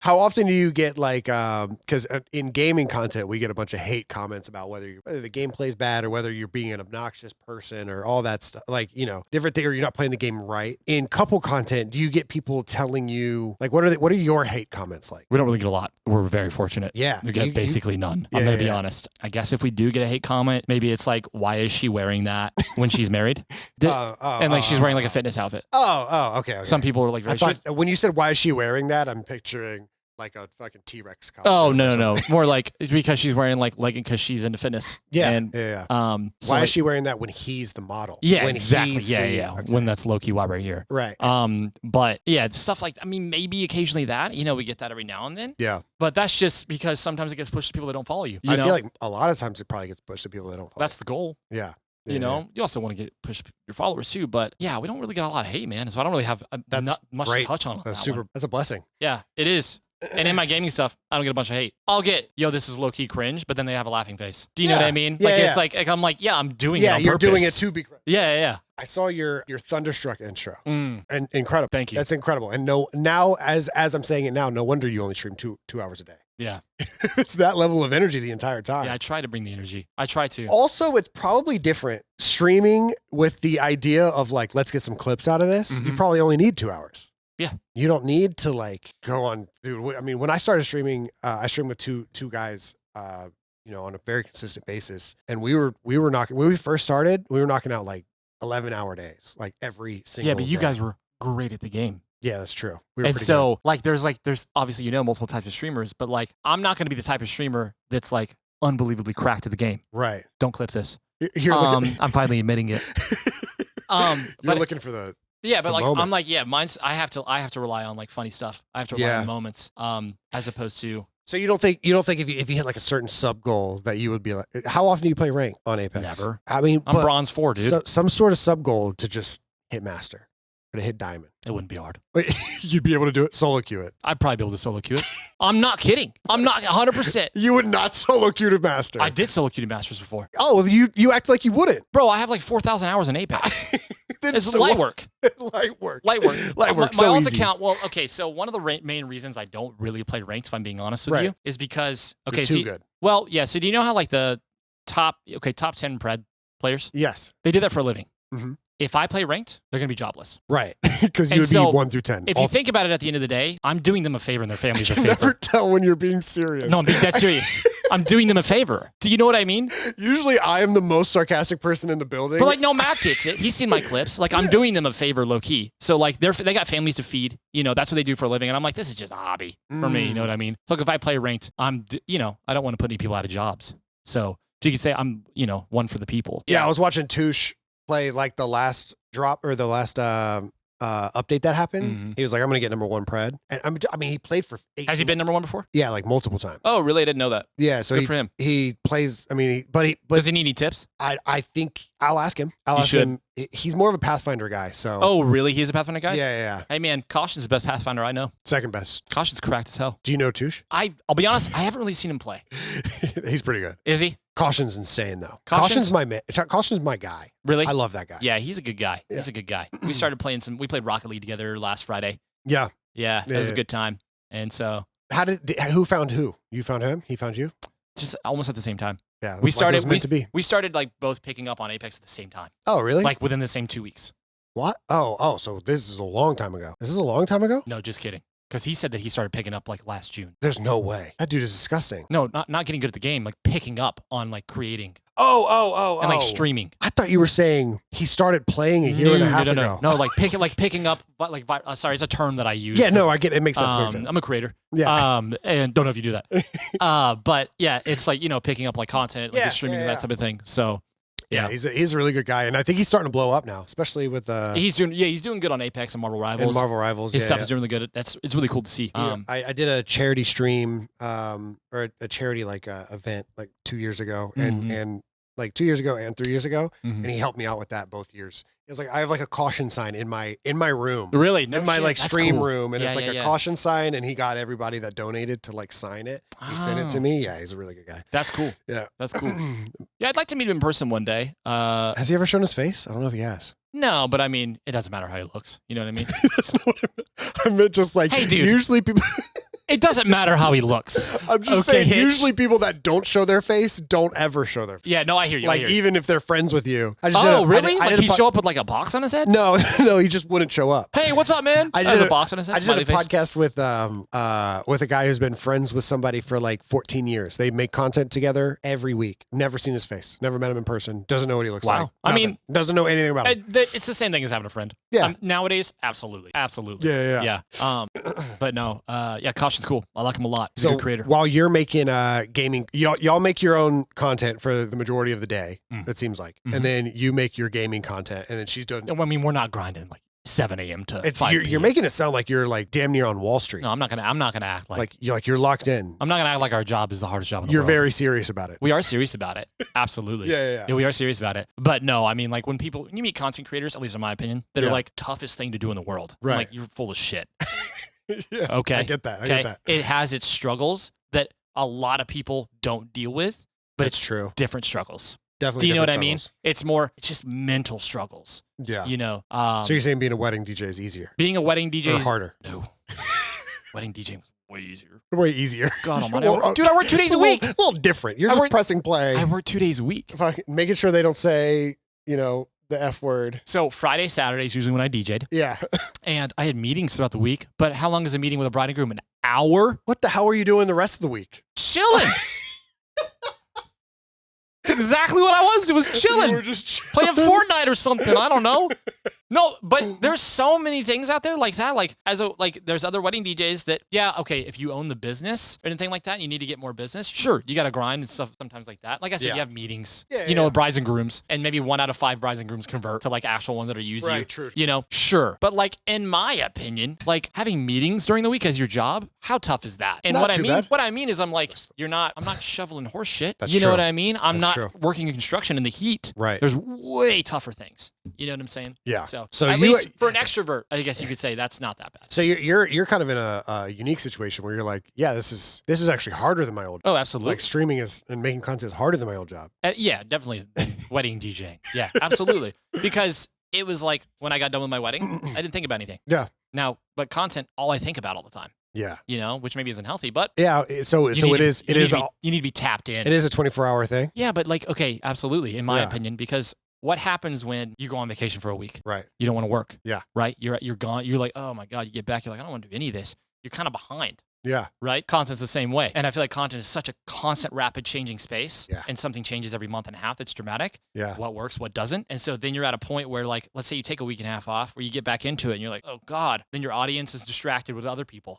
How often do you get like, because in gaming content, we get a bunch of hate comments about whether the gameplay is bad or whether you're being an obnoxious person or all that stuff, like, different thing, or you're not playing the game right. In couple content, do you get people telling you, like, what are your hate comments like? We don't really get a lot. We're very fortunate. Yeah. We get basically none. I'm going to be honest. I guess if we do get a hate comment, maybe it's like, why is she wearing that when she's married? She's wearing like a fitness outfit. Okay. Some people are like, when you said, why is she wearing that? I'm picturing like a fucking T-Rex costume. Oh, no. More like it's because she's wearing like leggings because she's into fitness. Yeah. So why is she wearing that when he's the model? Yeah, when exactly. Okay. When that's low-key why right here. Right. But yeah, stuff like, maybe occasionally that, we get that every now and then. Yeah. But that's just because sometimes it gets pushed to people that don't follow you. I feel like a lot of times it probably gets pushed to people that don't follow. That's the goal. Yeah. You also want to get push your followers too, but yeah, we don't really get a lot of hate, man. So I don't really have not much to touch on. That's a blessing. Yeah, it is. And in my gaming stuff, I don't get a bunch of hate. I'll get, this is low key cringe, but then they have a laughing face. Do you know what I mean? It's like I'm like, I'm doing it on purpose. Yeah, you're doing it to be cringe. Yeah. I saw your Thunderstruck intro, and incredible. Thank you. That's incredible. And now as I'm saying it now, no wonder you only stream 2 hours a day. Yeah. It's that level of energy the entire time. Yeah, I try to bring the energy. I try to. Also, it's probably different streaming with the idea of like, let's get some clips out of this. Mm-hmm. You probably only need 2 hours. Yeah. You don't need to like go on, dude. I mean, when I started streaming, I streamed with two guys, on a very consistent basis. And we were knocking, when we first started, we were knocking out like 11-hour days, like every single Yeah, but you day. guys were great at the game. Yeah, that's true. We were and pretty so good. There's obviously, multiple types of streamers, but like, I'm not going to be the type of streamer that's like unbelievably cracked at the game. Right. Don't clip this. I'm finally admitting it. You're looking for the. Yeah, but like moment. I'm like, mine's I have to rely on like funny stuff. I have to rely on moments, as opposed to. So you don't think if you hit like a certain sub goal that you would be like, how often do you play rank on Apex? Never. I mean, I'm bronze 4, dude. Some sort of sub goal to just hit master or to hit diamond. It wouldn't be hard. You'd be able to do it, solo queue it. I'd probably be able to solo queue it. I'm not kidding. I'm not 100%. You would not solo queue to master. I did solo queue to masters before. Oh, you act like you wouldn't. Bro, I have like 4,000 hours in Apex. It's light work. Light work. My so alt easy. account, well, okay, so one of the main reasons I don't really play ranked, if I'm being honest with you, is because, You're too good. Well, yeah, so do you know how like the top 10 pred players? Yes. They do that for a living. Mm-hmm. If I play ranked, they're going to be jobless. Right. Because you would be 1 through 10. If you think about it at the end of the day, I'm doing them a favor and their families a favor. Never tell when you're being serious. No, I'm being dead serious. I'm doing them a favor. Do you know what I mean? Usually I am the most sarcastic person in the building. But like, no, Matt gets it. He's seen my clips. Like, I'm doing them a favor low key. So like, they got families to feed. That's what they do for a living. And I'm like, this is just a hobby for me. You know what I mean? So like, if I play ranked, I don't want to put any people out of jobs. So you could say I'm, one for the people. Yeah, I was watching Touche play like the last drop or the last update that happened. Mm-hmm. He was like, I'm gonna get number 1 pred, and he played for 8. Has he been number 1 before? Yeah, like multiple times. Oh, really? I didn't know that. Yeah, so good for him. He plays. But does he need any tips? I think I'll ask him. Him. He's more of a Pathfinder guy. So. Oh, really? He's a Pathfinder guy? Yeah. Hey man, Caution's the best Pathfinder I know. Second best. Caution's cracked as hell. Do you know Touche? I'll be honest. I haven't really seen him play. He's pretty good. Is he? Caution's insane though. Caution's my man. Caution's my guy. Really? I love that guy. Yeah, he's a good guy. Yeah. He's a good guy. We played Rocket League together last Friday. Yeah. Yeah, it was a good time. And so who found who? You found him? He found you? Just almost at the same time. Yeah. We started meant to be. We started like both picking up on Apex at the same time. Oh, really? Like within the same 2 weeks. What? Oh, so this is a long time ago. This is a long time ago? No, just kidding. Because he said that he started picking up like last June. There's no way. That dude is disgusting. No, not getting good at the game, like picking up on like creating. Oh. And like streaming. I thought you were saying he started playing a year and a half ago. No, like picking up, but like, sorry, it's a term that I use. Yeah, no, I get it. It makes sense. I'm a creator. Yeah. And don't know if you do that. But yeah, it's like, picking up like content, like streaming and that type of thing. So. Yeah, he's a really good guy, and I think he's starting to blow up now, especially with he's doing good on Apex and Marvel Rivals. His stuff is doing really good. It's really cool to see. I did a charity stream, or a charity like event like 2 years ago, and like 2 years ago and 3 years ago, and he helped me out with that both years. It was like, I have like a caution sign in my room. Really? In my like stream room. And yeah, it's like a caution sign, and he got everybody that donated to like sign it. He sent it to me. Yeah, he's a really good guy. That's cool. Yeah. That's cool. Yeah, I'd like to meet him in person one day. Has he ever shown his face? I don't know if he has. No, but I mean, it doesn't matter how he looks. You know what I mean? That's not what I meant. I meant just like, hey, dude. Usually people... It doesn't matter how he looks. I'm just Okay, saying, Hitch? usually people that don't show their face don't ever show their face. Yeah, no, I hear you. Like, I hear you. even if they're friends with you. Oh, really? I Like did he'd show up with like a box on his head? No, no, he just wouldn't show up. Hey, what's up, man? I Has did a box on his head. I just did a Smiley face? podcast with a guy who's been friends with somebody for like 14 years. They make content together every week. Never seen his face. Never met him in person. Doesn't know what he looks Wow. like. I Nothing. mean, doesn't know anything about him. It's the same thing as having a friend. Yeah. Nowadays, absolutely. Yeah. But no, Caution's cool. I like him a lot. He's a So good creator. while you're making gaming, y'all make your own content for the majority of the day. It seems like, Mhm. and then you make your gaming content, and then she's doing. I mean, we're not grinding like 7 a.m. to It's 5 you're p.m. making it sound like you're like damn near on Wall Street. No, I'm not gonna act like You're locked in. I'm not gonna act like our job is the hardest job in the You're world. very serious about it. We are serious about it. Absolutely. Yeah. We are serious about it. But no, I mean, like when you meet content creators, at least in my opinion, that Yeah. are like toughest thing to do in the world. I'm Right. like, you're full of shit. Yeah, Okay. I get that. I Okay. get that. It has its struggles that a lot of people don't deal with, but That's it's trure. different struggles. Definitely. Do you know what I different mean? struggles. It's just mental struggles. Yeah. You know. So you're saying being a wedding DJ is easier being a wedding DJ or is harder? no. Wedding DJ was way easier. Way easier. God almighty. Well, Dude, I work 2 days it's a week. A little different. You're I just work- pressing play, I work 2 days a week. fucking making sure they don't say, the F word. So Friday, Saturday is usually when I DJ'd. Yeah. And I had meetings throughout the week. But how long is a meeting with a bride and groom? An hour? What the hell are you doing the rest of the week? Chilling. It's exactly what I was. It was chilling. You were just Playing Fortnite or something. I don't know. No, but there's so many things out there like that. Like there's other wedding DJs that, yeah, okay, if you own the business or anything like that, you need to get more business. Sure, you got to grind and stuff sometimes like that. Like I said, Yeah. you have meetings. Yeah, you know, yeah. with brides and grooms, and maybe 1 out of 5 brides and grooms convert to like actual ones that are using you. Right, true. You know, sure. But like in my opinion, like having meetings during the week as your job, how tough is that? And Not what too I mean, bad. what I mean is I'm like, I'm not shoveling horse shit. That's you know true. what I mean? I'm That's not true. working in construction in the heat. Right. There's way tougher things. You know what I'm saying? Yeah. So So at you- least for an extrovert, I guess you could say that's not that bad. So you're kind of in a unique situation where you're like, yeah, this is actually harder than my old. Oh, absolutely. Like streaming and making content is harder than my old job. Yeah, definitely wedding DJing. Yeah, absolutely. Because it was like when I got done with my wedding, I didn't think about anything. Yeah. Now, but content, all I think about all the time. Yeah. You know, which maybe isn't healthy, but Yeah. So you so need it to- is. you It need is. to be- all- you need to be tapped in. It is a 24-hour thing. Yeah, but like, okay, absolutely, in my Yeah. opinion, because what happens when you go on vacation for a week? Right. You don't want to work. Yeah. Right? You're gone. You're like, oh my God, you get back, you're like, I don't want to do any of this. You're kind of behind. Yeah. Right? Content's the same way. And I feel like content is such a constant, rapid changing space. Yeah. And something changes every month and a half that's dramatic. Yeah. What works, what doesn't. And so then you're at a point where, like, let's say you take a week and a half off, where you get back into it and you're like, oh God. Then your audience is distracted with other people.